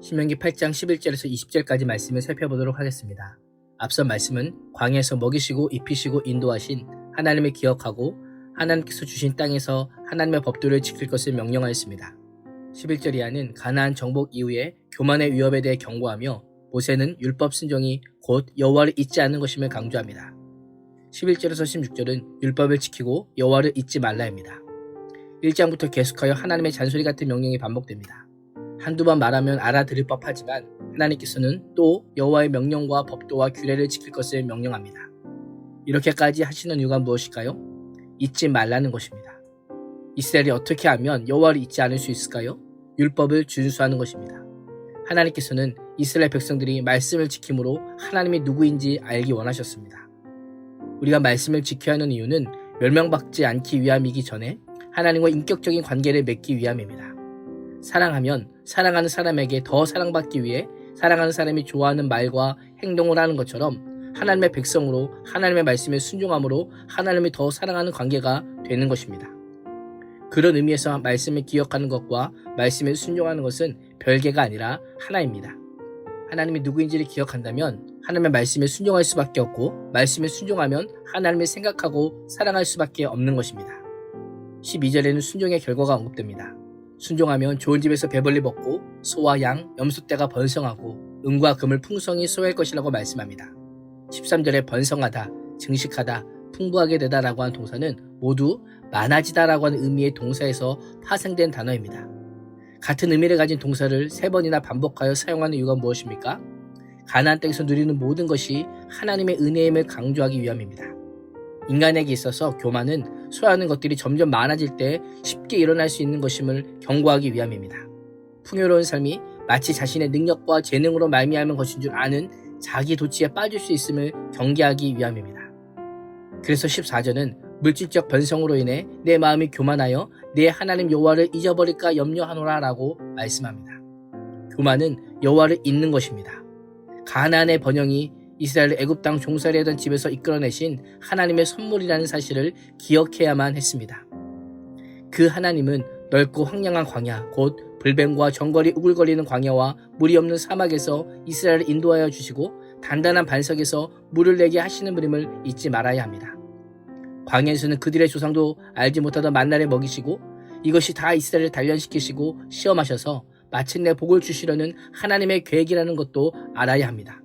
신명기 8장 11절에서 20절까지 말씀을 살펴보도록 하겠습니다. 앞선 말씀은 광야에서 먹이시고 입히시고 인도하신 하나님을 기억하고 하나님께서 주신 땅에서 하나님의 법도를 지킬 것을 명령하였습니다. 11절 이하는 가나안 정복 이후에 교만의 위협에 대해 경고하며 모세는 율법 순종이 곧 여호와를 잊지 않는 것임을 강조합니다. 11절에서 16절은 율법을 지키고 여호와를 잊지 말라입니다. 1장부터 계속하여 하나님의 잔소리 같은 명령이 반복됩니다. 한두 번 말하면 알아들을 법하지만 하나님께서는 또 여호와의 명령과 법도와 규례를 지킬 것을 명령합니다. 이렇게까지 하시는 이유가 무엇일까요? 잊지 말라는 것입니다. 이스라엘이 어떻게 하면 여호와를 잊지 않을 수 있을까요? 율법을 준수하는 것입니다. 하나님께서는 이스라엘 백성들이 말씀을 지킴으로 하나님이 누구인지 알기 원하셨습니다. 우리가 말씀을 지켜야 하는 이유는 멸망받지 않기 위함이기 전에 하나님과 인격적인 관계를 맺기 위함입니다. 사랑하면 사랑하는 사람에게 더 사랑받기 위해 사랑하는 사람이 좋아하는 말과 행동을 하는 것처럼 하나님의 백성으로 하나님의 말씀에 순종함으로 하나님이 더 사랑하는 관계가 되는 것입니다. 그런 의미에서 말씀을 기억하는 것과 말씀에 순종하는 것은 별개가 아니라 하나입니다. 하나님이 누구인지를 기억한다면 하나님의 말씀에 순종할 수밖에 없고 말씀에 순종하면 하나님을 생각하고 사랑할 수밖에 없는 것입니다. 12절에는 순종의 결과가 언급됩니다. 순종하면 좋은 집에서 배불리 먹고 소와 양, 염소떼가 번성하고 은과 금을 풍성히 소유할 것이라고 말씀합니다. 13절에 번성하다, 증식하다, 풍부하게 되다 라고 하는 동사는 모두 많아지다 라고 하는 의미의 동사에서 파생된 단어입니다. 같은 의미를 가진 동사를 3번이나 반복하여 사용하는 이유가 무엇입니까? 가나안 땅에서 누리는 모든 것이 하나님의 은혜임을 강조하기 위함입니다. 인간에게 있어서 교만은 소유하는 것들이 점점 많아질 때 쉽게 일어날 수 있는 것임을 경고하기 위함입니다. 풍요로운 삶이 마치 자신의 능력과 재능으로 말미암은 것인 줄 아는 자기 도취에 빠질 수 있음을 경계하기 위함입니다. 그래서 14절은 물질적 번성으로 인해 내 마음이 교만하여 내 하나님 여호와를 잊어버릴까 염려하노라 라고 말씀합니다. 교만은 여호와를 잊는 것입니다. 가나안의 번영이 이스라엘을 애굽 땅 종살이 하던 집에서 이끌어내신 하나님의 선물이라는 사실을 기억해야만 했습니다. 그 하나님은 넓고 황량한 광야, 곧 불뱀과 정글이 우글거리는 광야와 물이 없는 사막에서 이스라엘을 인도하여 주시고 단단한 반석에서 물을 내게 하시는 분임을 잊지 말아야 합니다. 광야에서는 그들의 조상도 알지 못하던 만나를 먹이시고 이것이 다 이스라엘을 단련시키시고 시험하셔서 마침내 복을 주시려는 하나님의 계획이라는 것도 알아야 합니다.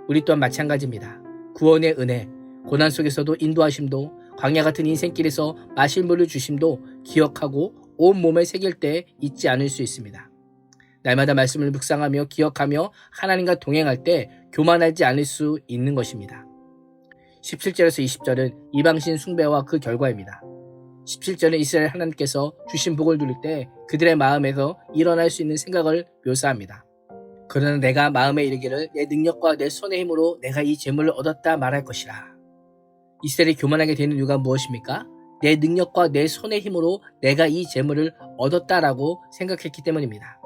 우리 또한 마찬가지입니다. 구원의 은혜, 고난 속에서도 인도하심도 광야 같은 인생길에서 마실 물을 주심도 기억하고 온 몸에 새길 때 잊지 않을 수 있습니다. 날마다 말씀을 묵상하며 기억하며 하나님과 동행할 때 교만하지 않을 수 있는 것입니다. 17절에서 20절은 이방신 숭배와 그 결과입니다. 17절은 이스라엘 하나님께서 주신 복을 누릴 때 그들의 마음에서 일어날 수 있는 생각을 묘사합니다. 그러나 내가 마음에 이르기를 내 능력과 내 손의 힘으로 내가 이 재물을 얻었다 말할 것이라. 이스라엘이 교만하게 되는 이유가 무엇입니까? 내 능력과 내 손의 힘으로 내가 이 재물을 얻었다라고 생각했기 때문입니다.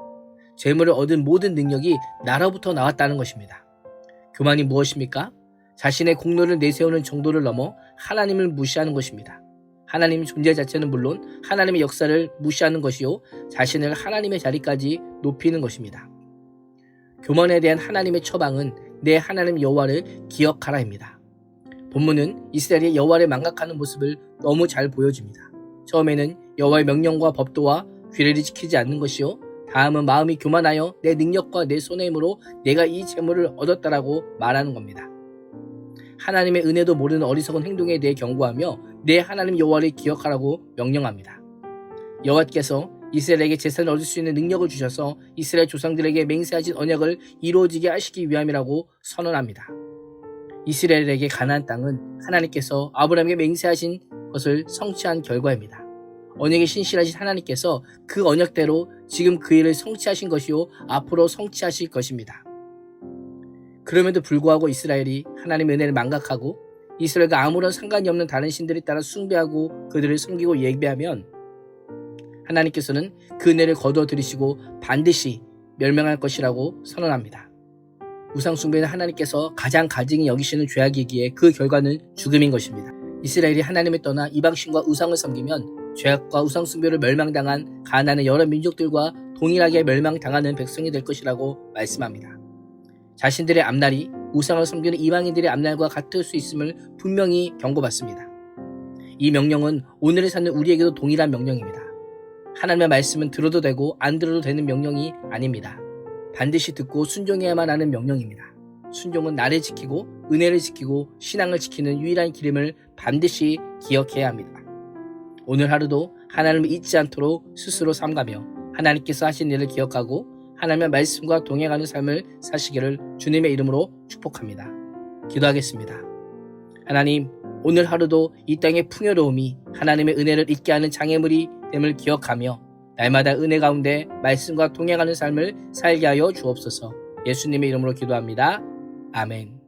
재물을 얻은 모든 능력이 나로부터 나왔다는 것입니다. 교만이 무엇입니까? 자신의 공로를 내세우는 정도를 넘어 하나님을 무시하는 것입니다. 하나님 존재 자체는 물론 하나님의 역사를 무시하는 것이요 자신을 하나님의 자리까지 높이는 것입니다. 교만에 대한 하나님의 처방은 내 하나님 여호와를 기억하라입니다. 본문은 이스라엘이 여호와를 망각하는 모습을 너무 잘 보여줍니다. 처음에는 여호와의 명령과 법도와 규례를 지키지 않는 것이요 다음은 마음이 교만하여 내 능력과 내 손의 힘으로 내가 이 재물을 얻었다라고 말하는 겁니다. 하나님의 은혜도 모르는 어리석은 행동에 대해 경고하며 내 하나님 여호와를 기억하라고 명령합니다. 여호와께서 이스라엘에게 재산을 얻을 수 있는 능력을 주셔서 이스라엘 조상들에게 맹세하신 언약을 이루어지게 하시기 위함이라고 선언합니다. 이스라엘에게 가나안 땅은 하나님께서 아브라함에게 맹세하신 것을 성취한 결과입니다. 언약에 신실하신 하나님께서 그 언약대로 지금 그 일을 성취하신 것이요 앞으로 성취하실 것입니다. 그럼에도 불구하고 이스라엘이 하나님의 은혜를 망각하고 이스라엘과 아무런 상관이 없는 다른 신들에 따라 숭배하고 그들을 섬기고 예배하면 하나님께서는 그 은혜를 거두어 들이시고 반드시 멸망할 것이라고 선언합니다. 우상 숭배는 하나님께서 가장 가증히 여기시는 죄악이기에 그 결과는 죽음인 것입니다. 이스라엘이 하나님을 떠나 이방신과 우상을 섬기면 죄악과 우상숭배로 멸망당한 가나안의 여러 민족들과 동일하게 멸망당하는 백성이 될 것이라고 말씀합니다. 자신들의 앞날이 우상을 섬기는 이방인들의 앞날과 같을 수 있음을 분명히 경고받습니다. 이 명령은 오늘을 사는 우리에게도 동일한 명령입니다. 하나님의 말씀은 들어도 되고 안 들어도 되는 명령이 아닙니다. 반드시 듣고 순종해야만 하는 명령입니다. 순종은 나를 지키고 은혜를 지키고 신앙을 지키는 유일한 길임을 반드시 기억해야 합니다. 오늘 하루도 하나님을 잊지 않도록 스스로 삼가며 하나님께서 하신 일을 기억하고 하나님의 말씀과 동행하는 삶을 사시기를 주님의 이름으로 축복합니다. 기도하겠습니다. 하나님, 오늘 하루도 이 땅의 풍요로움이 하나님의 은혜를 잊게 하는 장애물이 됨을 기억하며 날마다 은혜 가운데 말씀과 동행하는 삶을 살게 하여 주옵소서. 예수님의 이름으로 기도합니다. 아멘.